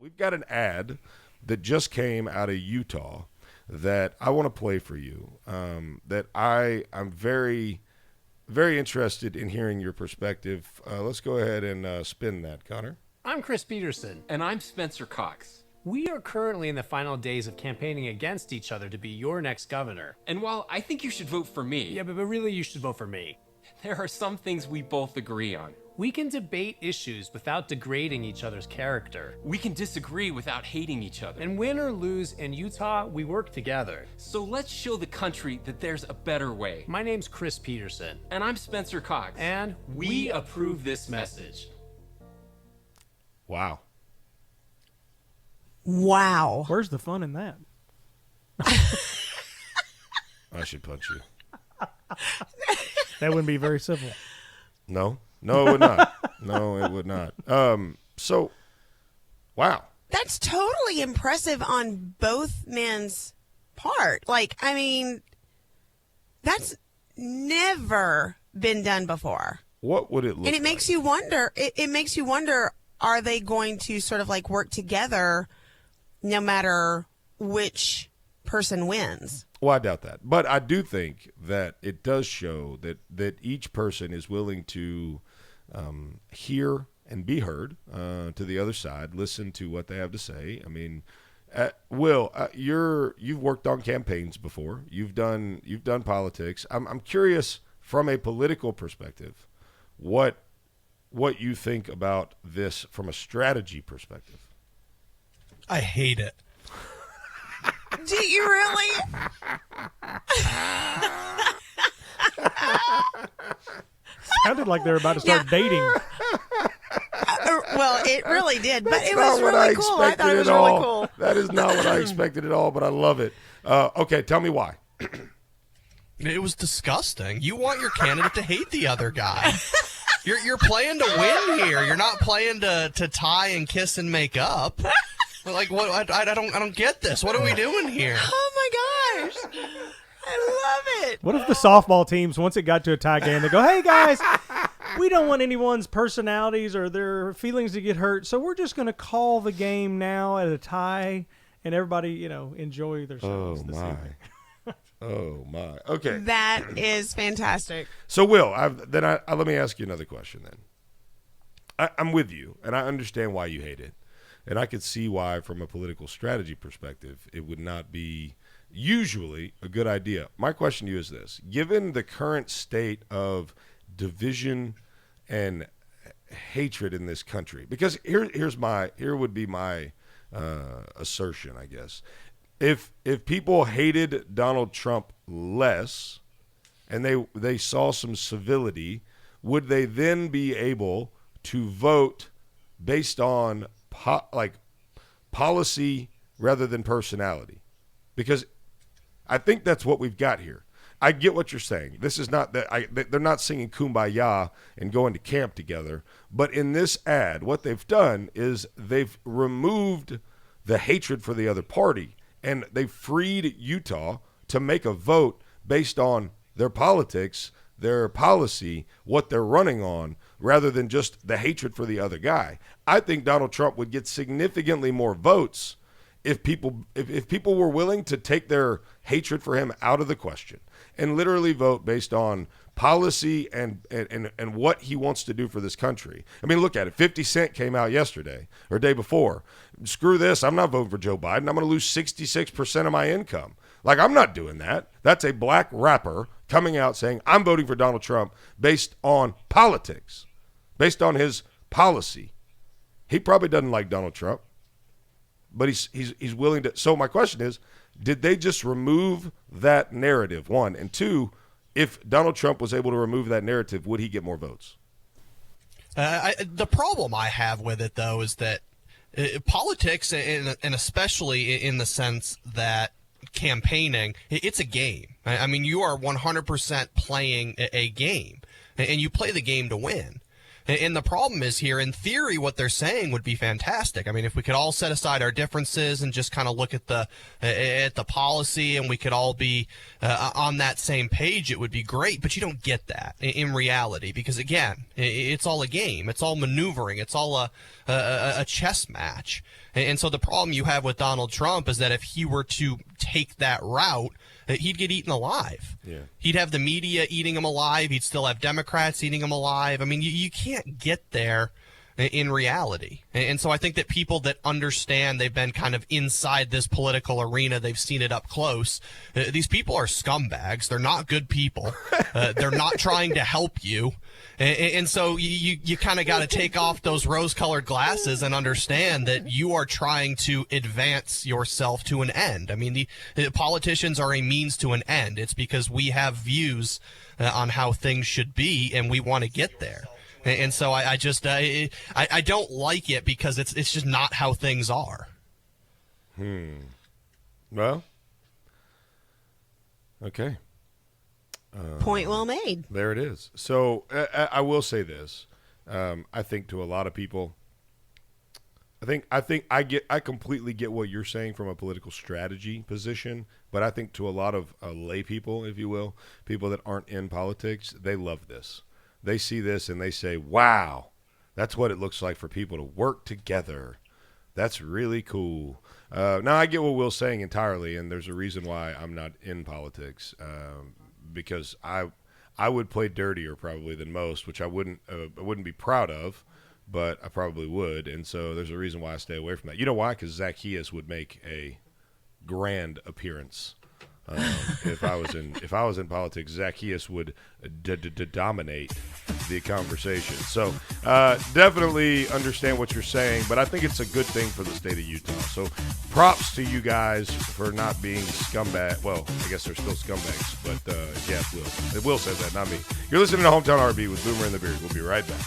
We've got an ad that just came out of Utah that I want to play for you. That I'm very, very interested in hearing your perspective. Let's go ahead and spin that, Connor. I'm Chris Peterson. And I'm Spencer Cox. We are currently in the final days of campaigning against each other to be your next governor. And while I think you should vote for me, Yeah, but really you should vote for me. there are some things we both agree on. We can debate issues without degrading each other's character. We can disagree without hating each other. And win or lose in Utah, we work together. So let's show the country that there's a better way. My name's Chris Peterson. And I'm Spencer Cox. And we approve this message. Wow. Wow. Where's the fun in that? I should punch you. That wouldn't be very civil. No, it would not. No, it would not. So, wow. That's totally impressive on both men's part. Like, I mean, that's never been done before. What would it look like? And it makes you wonder, it makes you wonder, are they going to sort of like work together no matter which person wins? Well, I doubt that. But I do think that it does show that each person is willing to hear and be heard to the other side, listen to what they have to say. I mean, Will, you've worked on campaigns before. You've done politics. I'm curious from a political perspective, what you think about this from a strategy perspective. I hate it. Do you really? Sounded like they were about to start dating. Well, it really did, but That's it not was what really I cool. I expected thought it was at really all. cool. That is not what I expected at all, but I love it. Okay, tell me why. It was disgusting. You want your candidate to hate the other guy. You're playing to win here. You're not playing to tie and kiss and make up. Like what? I don't get this. What are we doing here? Oh my gosh. I love it. What if the softball teams, once it got to a tie game, they go, hey, guys, we don't want anyone's personalities or their feelings to get hurt, so we're just going to call the game now at a tie, and everybody, enjoy themselves this evening. Oh, my. Okay. That is fantastic. So, Will, let me ask you another question then. I'm with you, and I understand why you hate it. And I could see why, from a political strategy perspective, it would not be usually a good idea. My question to you is this. Given the current state of division and hatred in this country, because here would be my assertion, I guess. If people hated Donald Trump less and they saw some civility, would they then be able to vote based on policy rather than personality? Because I think that's what we've got here. I get what you're saying. This is not that they're not singing Kumbaya and going to camp together. But in this ad, what they've done is they've removed the hatred for the other party, and they've freed Utah to make a vote based on their politics, their policy, what they're running on, rather than just the hatred for the other guy. I think Donald Trump would get significantly more votes if people were willing to take their hatred for him out of the question and literally vote based on policy and what he wants to do for this country. I mean, look at it. 50 Cent came out yesterday or day before. Screw this. I'm not voting for Joe Biden. I'm going to lose 66% of my income. Like, I'm not doing that. That's a black rapper coming out saying, I'm voting for Donald Trump based on politics, based on his policy. He probably doesn't like Donald Trump, but he's willing to. So my question is, did they just remove that narrative, one? And two, if Donald Trump was able to remove that narrative, would he get more votes? The problem I have with it, though, is that politics, and especially in the sense that campaigning, it's a game. I mean, you are 100% playing a game, and you play the game to win. And the problem is here, in theory, what they're saying would be fantastic. I mean, if we could all set aside our differences and just kind of look at the policy, and we could all be on that same page, it would be great. But you don't get that in reality because, again, it's all a game. It's all maneuvering. It's all a chess match. And so the problem you have with Donald Trump is that if he were to take that route, he'd get eaten alive. Yeah. He'd have the media eating him alive. He'd still have Democrats eating him alive. I mean, you can't get there in reality. And so I think that people that understand they've been kind of inside this political arena, they've seen it up close. These people are scumbags. They're not good people. They're not trying to help you. And so you kind of got to take off those rose-colored glasses and understand that you are trying to advance yourself to an end. I mean, the politicians are a means to an end. It's because we have views on how things should be, and we want to get there. And so I just I don't like it because it's just not how things are. Well, okay. Point well made. There it is. So I will say this. I think to a lot of people, I completely get what you're saying from a political strategy position, but I think to a lot of lay people, if you will, people that aren't in politics, they love this. They see this and they say, wow, that's what it looks like for people to work together. That's really cool. Now, I get what Will's saying entirely, and there's a reason why I'm not in politics, because I would play dirtier probably than most, which I wouldn't be proud of, but I probably would. And so there's a reason why I stay away from that. You know why? Because Zacchaeus would make a grand appearance. If I was in politics, Zacchaeus would dominate the conversation. So definitely understand what you're saying, but I think it's a good thing for the state of Utah. So props to you guys for not being scumbag. Well, I guess they're still scumbags, but yeah, Will said that, not me. You're listening to Hometown RB with Boomer and the Beard. We'll be right back.